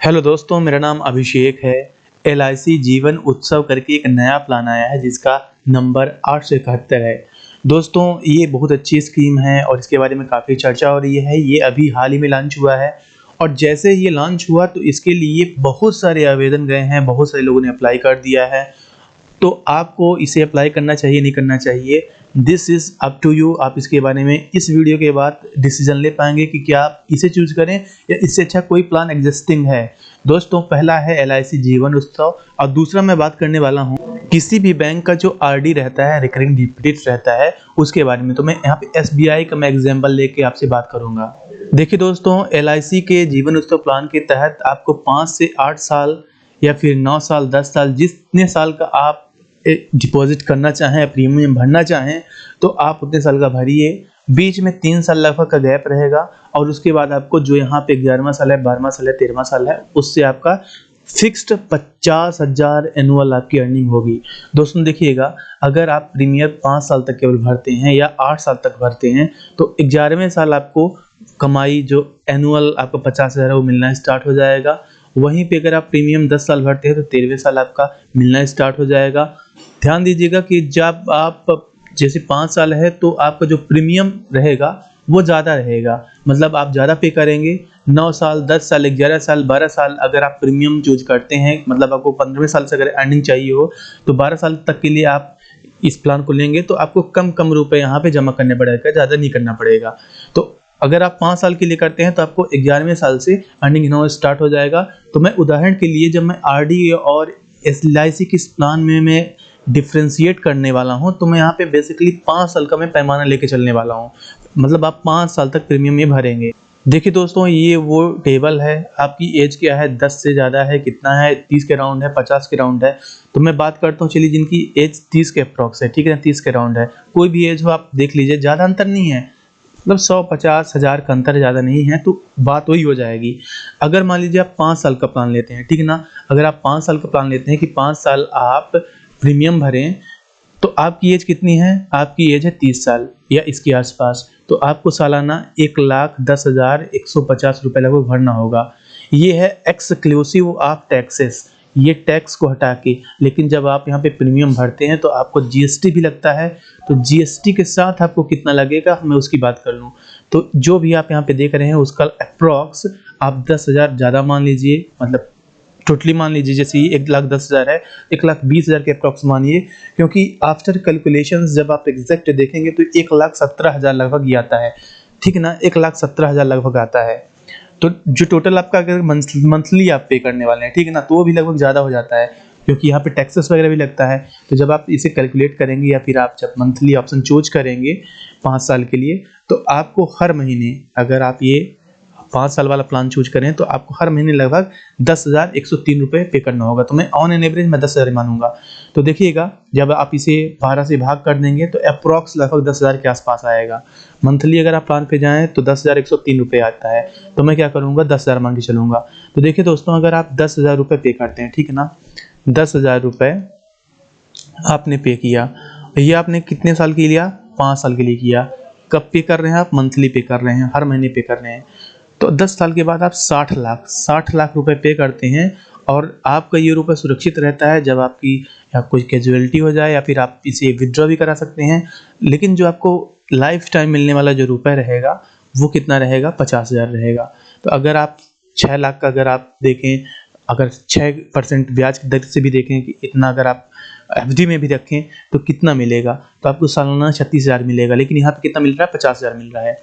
Hello दोस्तों, मेरा नाम अभिषेक है। एलआईसी जीवन उत्सव करके एक नया प्लान आया है जिसका नंबर 871 है। दोस्तों, ये बहुत अच्छी स्कीम है और इसके बारे में काफ़ी चर्चा हो रही है। ये अभी हाल ही में लॉन्च हुआ है और जैसे ये लॉन्च हुआ तो इसके लिए बहुत सारे आवेदन गए हैं, बहुत सारे लोगों ने अप्लाई कर दिया है। तो आपको इसे अप्लाई करना चाहिए, नहीं करना चाहिए, this is up to you. आप इसके बारे में इस वीडियो के बाद डिसीजन ले पाएंगे कि क्या आप इसे चूज करें या इससे अच्छा कोई प्लान एग्जिस्टिंग है। दोस्तों, पहला है एलआईसी जीवन उत्सव और दूसरा मैं बात करने वाला हूं किसी भी बैंक का जो आरडी रहता है, रिकरिंग डिपॉजिट रहता है, उसके बारे में। तो मैं यहाँ पे एसबीआई का मैं एग्जाम्पल लेके आपसे बात करूंगा। देखिए दोस्तों, एलआईसी के जीवन उत्सव प्लान के तहत आपको 5 से 8 साल या फिर 9 साल, 10 साल, जितने साल का आप डिपॉजिट करना चाहें, प्रीमियम भरना चाहें, तो आप उतने साल का भरिए। बीच में 3 साल लगभग का गैप रहेगा और उसके बाद आपको जो यहाँ पे 11वां साल है, 12वां साल है, 13वां साल है, उससे आपका फिक्स्ड 50,000 एनुअल आपकी अर्निंग होगी। दोस्तों देखिएगा, अगर आप प्रीमियम 5 साल तक केवल भरते हैं या 8 साल तक भरते हैं तो 11वें साल आपको कमाई जो एनुअल आपको 50,000 है वो मिलना स्टार्ट हो जाएगा। वहीं पे अगर आप प्रीमियम 10 साल भरते हैं तो 13वें साल आपका मिलना स्टार्ट हो जाएगा। ध्यान दीजिएगा कि जब आप जैसे 5 साल है तो आपका जो प्रीमियम रहेगा वो ज़्यादा रहेगा, मतलब आप ज़्यादा पे करेंगे। 9 साल, 10 साल, 11 साल, 12 साल अगर आप प्रीमियम चूज करते हैं, मतलब आपको 15वें साल से अगर अर्निंग चाहिए हो तो 12 साल तक के लिए आप इस प्लान को लेंगे तो आपको कम रुपए यहाँ पे जमा करने पड़ेगा, ज़्यादा नहीं करना पड़ेगा। तो अगर आप 5 साल के लिए करते हैं तो आपको 11वें साल से अर्निंग होना स्टार्ट हो जाएगा। तो मैं उदाहरण के लिए जब मैं आरडी और एलआईसी के इस प्लान में मैं डिफ्रेंशिएट करने वाला हूं तो मैं यहाँ पे बेसिकली 5 साल का मैं पैमाना लेके चलने वाला हूं, मतलब आप 5 साल तक प्रीमियम ये भरेंगे। देखिए दोस्तों, ये वो टेबल है। आपकी एज क्या है, 10 से ज़्यादा है, कितना है, 30 के राउंड है, 50 के राउंड है। तो मैं बात करता हूँ, चलिए जिनकी एज 30 के अप्रॉक्स है, ठीक है ना, 30 के राउंड है। कोई भी एज हो आप देख लीजिए, ज़्यादा अंतर नहीं है, मतलब 100-50 हज़ार का अंतर ज़्यादा नहीं है, तो बात वही हो जाएगी। अगर मान लीजिए आप 5 साल का प्लान लेते हैं, ठीक है ना, अगर आप 5 साल का प्लान लेते हैं कि 5 साल आप प्रीमियम भरें तो आपकी एज कितनी है, आपकी एज है 30 साल या इसके आसपास, तो आपको सालाना 1,10,150 रुपये लगभग भरना होगा। ये है एक्सक्लूसिव ऑफ टैक्सेस, ये टैक्स को हटा के। लेकिन जब आप यहाँ पे प्रीमियम भरते हैं तो आपको जीएसटी भी लगता है, तो जीएसटी के साथ आपको कितना लगेगा मैं उसकी बात कर लूँ तो जो भी आप यहाँ पे देख रहे हैं उसका अप्रॉक्स आप 10,000 ज़्यादा मान लीजिए, मतलब टोटली मान लीजिए। जैसे ये 1,10,000 है, 1,20,000 के अप्रॉक्स मानिए, क्योंकि आफ्टर कैलकुलेशंस जब आप एग्जैक्ट देखेंगे तो 1,17,000 लगभग ही आता है, ठीक है ना, 1,17,000 लगभग आता है। तो जो टोटल आपका अगर मंथली आप पे करने वाले हैं, ठीक है ना, तो वो भी लगभग ज़्यादा हो जाता है क्योंकि यहाँ पे टैक्सेस वगैरह भी लगता है। तो जब आप इसे कैलकुलेट करेंगे या फिर आप जब मंथली ऑप्शन चूज करेंगे 5 साल के लिए, तो आपको हर महीने, अगर आप ये 5 साल वाला प्लान चूज करें तो आपको हर महीने लगभग 10,103 रुपये पे करना होगा। तो मैं ऑन एन एवरेज मैं 10,000 मानूंगा। तो देखिएगा, जब आप इसे 12 से भाग कर देंगे तो अप्रॉक्स लगभग 10,000 के आसपास आएगा। मंथली अगर आप प्लान पे जाएँ तो 10,103 रुपये आता है। तो मैं क्या करूँगा, 10,000 मान के चलूँगा। तो देखिए दोस्तों, अगर आप 10,000 रुपये पे करते हैं, ठीक है ना, 10,000 रुपये आपने पे किया, ये आपने कितने साल के लिया, 5 साल के लिए किया। कब पे कर रहे हैं आप, मंथली पे कर रहे हैं, हर महीने पे कर रहे हैं। तो 10 साल के बाद आप 60 लाख रुपए पे करते हैं और आपका ये रुपये सुरक्षित रहता है जब आपकी या कोई कैजुअलिटी हो जाए या फिर आप इसे विड्रॉ भी करा सकते हैं। लेकिन जो आपको लाइफ टाइम मिलने वाला जो रुपये रहेगा वो कितना रहेगा, 50,000 रहेगा। तो अगर आप 6 लाख का अगर आप देखें, अगर 6% ब्याज की दर से भी देखें कि इतना अगर आप एफडी में भी रखें तो कितना मिलेगा, तो आपको सालाना 36,000 मिलेगा। लेकिन यहाँ पे कितना मिल रहा है, 50,000 मिल रहा है।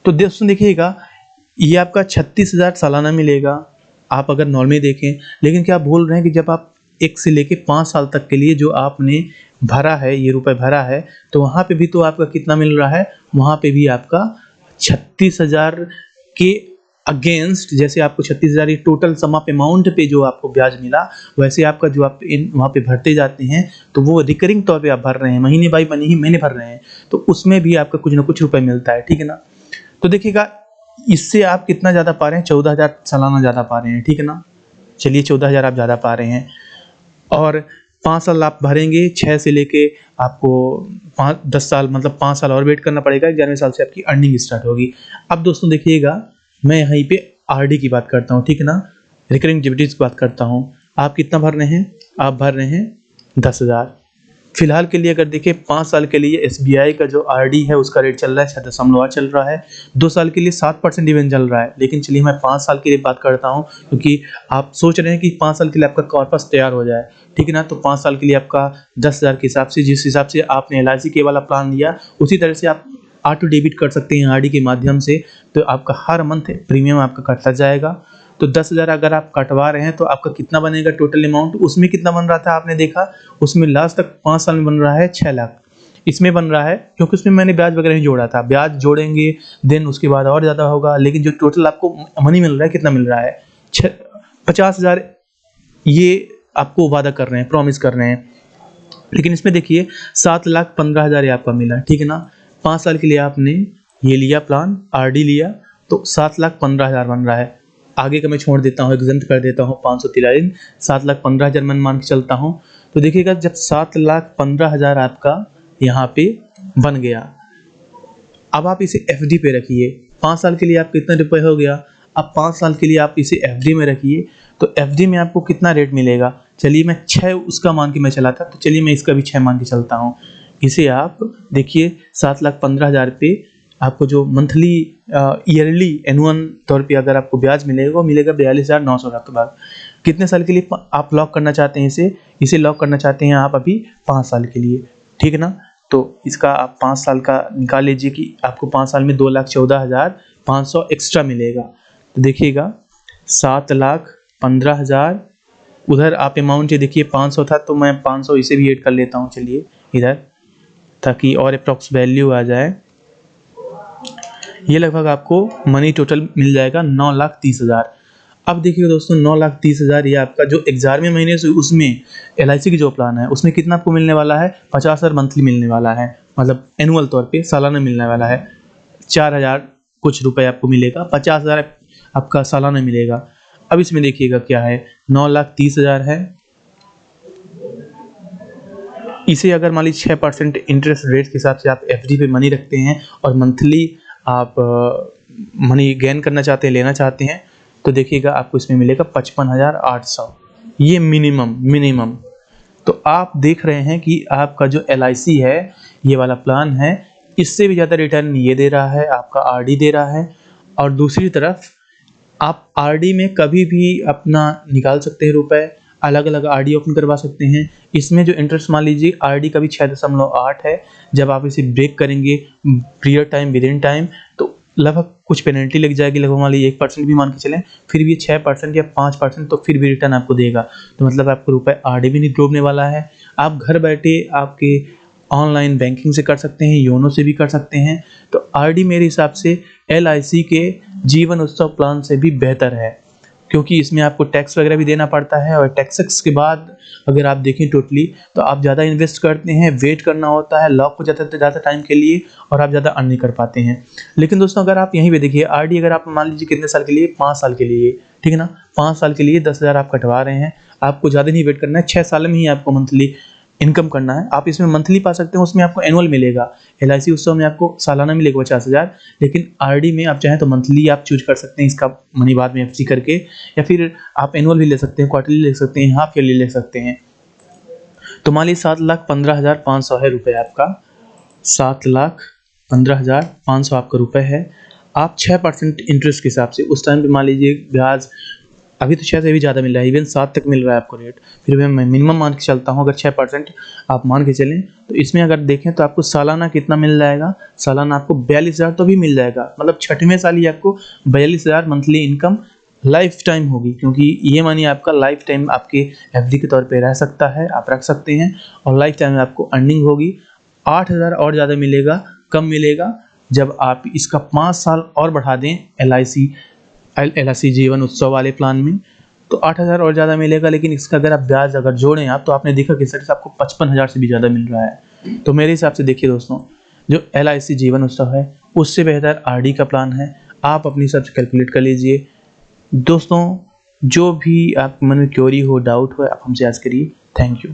तो दोस्तों देखिएगा, ये आपका 36,000 सालाना मिलेगा आप अगर नॉर्मली देखें। लेकिन क्या आप भूल रहे हैं कि जब आप 1 से लेके 5 साल तक के लिए जो आपने भरा है, ये रुपए भरा है, तो वहाँ पे भी तो आपका कितना मिल रहा है, वहाँ पे भी आपका 36,000 के अगेंस्ट, जैसे आपको 36,000 ये टोटल सम ऑफ अमाउंट पे जो आपको ब्याज मिला, वैसे आपका जो आप वहाँ पे भरते जाते हैं तो वो रिकरिंग तौर पे आप भर रहे हैं, महीने बाई महीने भर रहे हैं, तो उसमें भी आपका कुछ ना कुछ रुपये मिलता है, ठीक है ना। तो देखिएगा, इससे आप कितना ज़्यादा पा रहे हैं, 14,000 सालाना ज़्यादा पा रहे हैं, ठीक है ना। चलिए 14,000 आप ज़्यादा पा रहे हैं और 5 साल आप भरेंगे, 6 से लेके आपको 10 साल, मतलब 5 साल और वेट करना पड़ेगा, 11वें साल से आपकी अर्निंग स्टार्ट होगी। अब दोस्तों देखिएगा, मैं यहीं पे आरडी की बात करता हूँ, ठीक है ना। रिकरिंग डिविडेंड्स की बात करता हूँ, आप कितना भर रहे हैं? आप भर रहे हैं 10,000। फिलहाल के लिए अगर देखिए 5 साल के लिए SBI का जो RD है उसका रेट चल रहा है 6.8 चल रहा है, 2 साल के लिए 7% इवन चल रहा है। लेकिन चलिए मैं 5 साल के लिए बात करता हूँ, क्योंकि आप सोच रहे हैं कि 5 साल के लिए आपका कॉर्पस तैयार हो जाए, ठीक है ना। तो 5 साल के लिए आपका 10,000 के हिसाब से, जिस हिसाब से आपने LIC के वाला प्लान लिया उसी तरह से आप ऑटो डेबिट कर सकते हैं RD के माध्यम से। तो आपका हर मंथ प्रीमियम आपका कटता जाएगा। तो 10,000 अगर आप कटवा रहे हैं तो आपका कितना बनेगा टोटल अमाउंट? उसमें कितना बन रहा था आपने देखा, उसमें लास्ट तक 5 साल में बन रहा है 6 लाख। इसमें बन रहा है क्योंकि उसमें मैंने ब्याज वगैरह नहीं जोड़ा था, ब्याज जोड़ेंगे देन उसके बाद और ज़्यादा होगा। लेकिन जो टोटल आपको मनी मिल रहा है कितना मिल रहा है? 50,000 ये आपको वादा कर रहे हैं, प्रॉमिस कर रहे हैं। लेकिन इसमें देखिए 7,15,000 ये आपका मिला, ठीक है ना। 5 साल के लिए आपने ये लिया प्लान, RD लिया, तो 7,15,000 बन रहा है। आगे का मैं छोड़ देता हूँ, एग्जम्प्ट कर देता हूँ 513, 7,15,000 मैं मान के चलता हूँ। तो देखिएगा जब 7,15,000 आपका यहाँ पे बन गया, अब आप इसे FD पे रखिए। 5 साल के लिए आप कितने रुपए हो गया? अब 5 साल के लिए आप इसे FD में रखिए, तो FD में आपको कितना रेट मिलेगा? चलिए मैं 6 उसका मान के मैं चला था, तो चलिए मैं इसका भी 6 मान के चलता हूँ। इसे आप देखिए 7,15,000 पे आपको जो मंथली ईयरली एनुअल तौर पे अगर आपको ब्याज मिलेगा वो मिलेगा 42,900 के बाद। कितने साल के लिए आप लॉक करना चाहते हैं इसे लॉक करना चाहते हैं आप अभी 5 साल के लिए, ठीक है ना। तो इसका आप 5 साल का निकाल लीजिए कि आपको 5 साल में 2,14,500 एक्स्ट्रा मिलेगा। तो देखिएगा 7,15,000, उधर आप अमाउंट ये देखिए 500 था, तो मैं 500 इसे भी ऐड कर लेता हूँ चलिए इधर, ताकि और अप्रॉक्स वैल्यू आ जाए। ये लगभग आपको मनी टोटल मिल जाएगा 9,30,000। अब देखिए दोस्तों 9,30,000 ये आपका जो 11वें महीने से उसमें LIC की जो प्लान है उसमें कितना आपको मिलने वाला है? 50,000 मंथली मिलने वाला है, मतलब एनुअल तौर पे सालाना मिलने वाला है। 4,000 कुछ रुपए आपको मिलेगा, 50,000 आपका सालाना मिलेगा। अब इसमें देखिएगा क्या है, 9,30,000 है। इसे अगर मान लीजिए 6% इंटरेस्ट रेट के हिसाब से आप FD पे मनी रखते हैं और मंथली आप मनी गेन करना चाहते हैं, लेना चाहते हैं, तो देखिएगा आपको इसमें मिलेगा 55,800, ये मिनिमम। तो आप देख रहे हैं कि आपका जो LIC है ये वाला प्लान है, इससे भी ज़्यादा रिटर्न ये दे रहा है, आपका RD दे रहा है। और दूसरी तरफ आप RD में कभी भी अपना निकाल सकते हैं रुपए, अलग अलग RD ओपन करवा सकते हैं। इसमें जो इंटरेस्ट मान लीजिए RD का भी 6.8 है, जब आप इसे ब्रेक करेंगे period time with in time तो लगभग कुछ पेनल्टी लग जाएगी, लगभग मान लीजिए 1% भी मान के चलें, फिर भी 6% या 5% तो फिर भी रिटर्न आपको देगा। तो मतलब आपको रुपए RD भी नहीं डूबने वाला है। आप घर बैठे आपके ऑनलाइन बैंकिंग से कर सकते हैं, योनो से भी कर सकते हैं। तो RD मेरे हिसाब से LIC के जीवन उत्सव प्लान से भी बेहतर है, क्योंकि इसमें आपको टैक्स वगैरह भी देना पड़ता है, और टैक्सेस के बाद अगर आप देखें टोटली तो आप ज़्यादा इन्वेस्ट करते हैं, वेट करना होता है, लॉक हो जाता है ज़्यादा टाइम के लिए, और आप ज़्यादा अर्न नहीं कर पाते हैं। लेकिन दोस्तों अगर आप यहीं पे देखिए RD अगर आप मान लीजिए कितने साल के लिए? 5 साल के लिए, ठीक है ना। 5 साल के लिए 10,000 आप कटवा रहे हैं, आपको ज़्यादा नहीं वेट करना है, 6 साल में ही आपको मंथली इनकम करना है। आप इसमें मंथली पा सकते हैं, उसमें आपको एनुअल मिलेगा। LIC उत्सव में आपको सालाना मिलेगा 50,000, लेकिन RD में आप चाहें तो मंथली आप चूज कर सकते हैं, इसका मनी बाद में FD करके, या फिर आप एनुअल भी ले सकते हैं, क्वार्टरली ले सकते हैं, हाफ ईयरली ले सकते हैं। तो मान लीजिए 7,15,500 है रुपये आपका, 7,15,500 आपका रुपये है। आप 6% इंटरेस्ट के हिसाब से उस टाइम पे मान लीजिए ब्याज अभी तो शायद से भी ज़्यादा मिल रहा है, इवन 7 तक मिल रहा है आपको रेट, फिर भी मैं मिनिमम मान के चलता हूँ। अगर 6% आप मान के चलें तो इसमें अगर देखें तो आपको सालाना कितना मिल जाएगा? सालाना आपको 42,000 तो भी मिल जाएगा, मतलब 6वें साल ही आपको 42,000 मंथली इनकम लाइफ टाइम होगी, क्योंकि ये मनी आपका लाइफ टाइम आपके FD के तौर पे रह सकता है, आप रख सकते हैं, और लाइफ टाइम में आपको अर्निंग होगी। 8,000 और ज़्यादा मिलेगा, कम मिलेगा जब आप इसका 5 साल और बढ़ा दें LIC जीवन उत्सव वाले प्लान में, तो 8,000 और ज़्यादा मिलेगा। लेकिन इसका अगर आप ब्याज अगर जोड़ें आप, तो आपने देखा कि सर आपको 55,000 से भी ज़्यादा मिल रहा है। तो मेरे हिसाब से देखिए दोस्तों, जो LIC जीवन उत्सव है उससे बेहतर RD का प्लान है। आप अपनी हिसाब से कैलकुलेट कर लीजिए। दोस्तों जो भी आपके मन में क्वेरी हो, डाउट हो, आप हमसे आज करिए। Thank you.